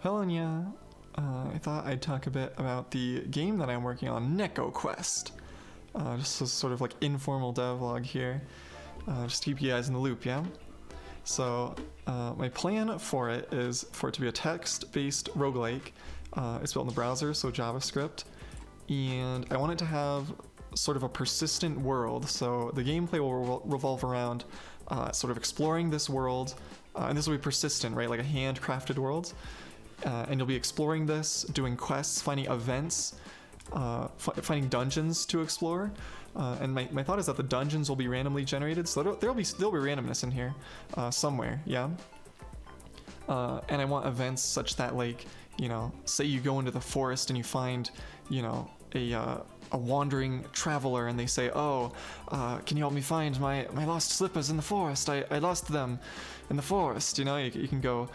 Hello, yeah. I thought I'd talk a bit about the game that I'm working on, Neko Quest. Just a sort of like informal devlog here, just to keep you guys in the loop, yeah? So, my plan for it is for it to be a text-based roguelike. It's built in the browser, so JavaScript, and I want it to have sort of a persistent world. So the gameplay will revolve around sort of exploring this world, and this will be persistent, right? Like a handcrafted world. And you'll be exploring this, doing quests, finding events, finding dungeons to explore. And my thought is that the dungeons will be randomly generated, so there'll be randomness in here somewhere, yeah. And I want events such that, like, you know, say you go into the forest and you find, you know, a wandering traveler, and they say, oh, can you help me find my lost slippers in the forest? I lost them in the forest. You know, you can go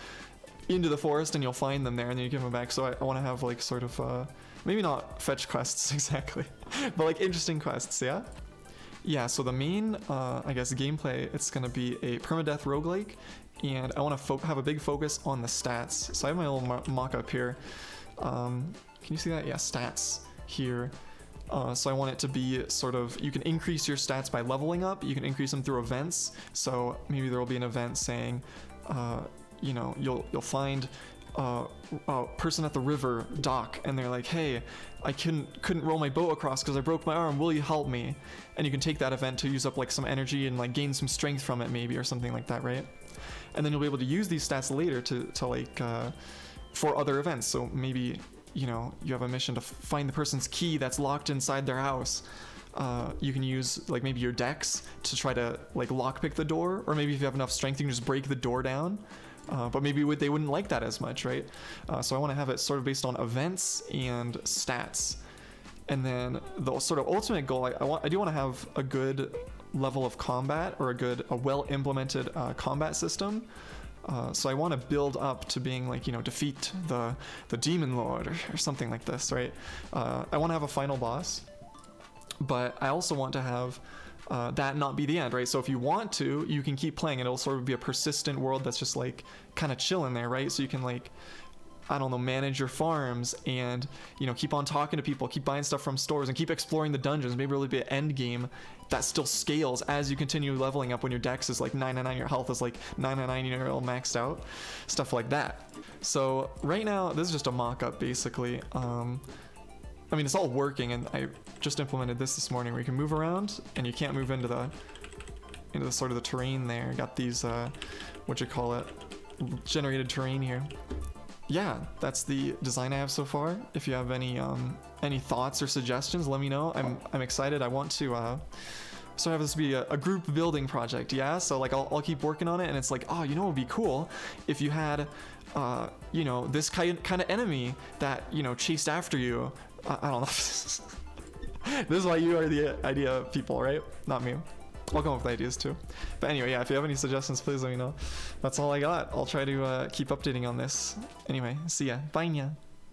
into the forest and you'll find them there, and then you give them back. So I want to have like sort of maybe not fetch quests exactly, but like interesting quests, yeah. Yeah, so the main I guess gameplay, it's gonna be a permadeath roguelike, and I want to have a big focus on the stats. So I have my little mock-up here. Can you see that? Yeah, stats here. So I want it to be sort of, you can increase your stats by leveling up, you can increase them through events. So maybe there will be an event saying, you know, you'll find a person at the river dock, and they're like, hey, I couldn't row my boat across because I broke my arm, will you help me? And you can take that event to use up like some energy and like gain some strength from it maybe, or something like that, right? And then you'll be able to use these stats later to like for other events. So maybe, you know, you have a mission to find the person's key that's locked inside their house. You can use like maybe your dex to try to like lockpick the door, or maybe if you have enough strength you can just break the door down. But maybe they wouldn't like that as much, right? So I want to have it sort of based on events and stats. And then the sort of ultimate goal, I do want to have a good level of combat, or a well-implemented combat system. So I want to build up to being like, you know, defeat the demon lord or something like this, right? I want to have a final boss, but I also want to have that not be the end, right? So if you want to, you can keep playing, and it'll sort of be a persistent world that's just like kind of chilling there, right? So you can like, I don't know, manage your farms, and, you know, keep on talking to people, keep buying stuff from stores, and keep exploring the dungeons. Maybe it'll be an end game that still scales as you continue leveling up when your dex is like 999, your health is like 999, you're all maxed out, stuff like that. So right now, this is just a mock-up basically. I mean, it's all working, and I just implemented this morning where you can move around and you can't move into the sort of the terrain there. Got these generated terrain here. Yeah, that's the design I have so far. If you have any thoughts or suggestions, let me know. I'm excited. I want to so have this be a group building project, yeah? So like I'll keep working on it, and it's like, oh, you know what would be cool if you had you know, this kind of enemy that, you know, chased after you. I don't know. This is why you are the idea people, right? Not me. I'll come up with ideas too. But anyway, yeah, if you have any suggestions, please let me know. That's all I got. I'll try to keep updating on this. Anyway, see ya. Bye, nya.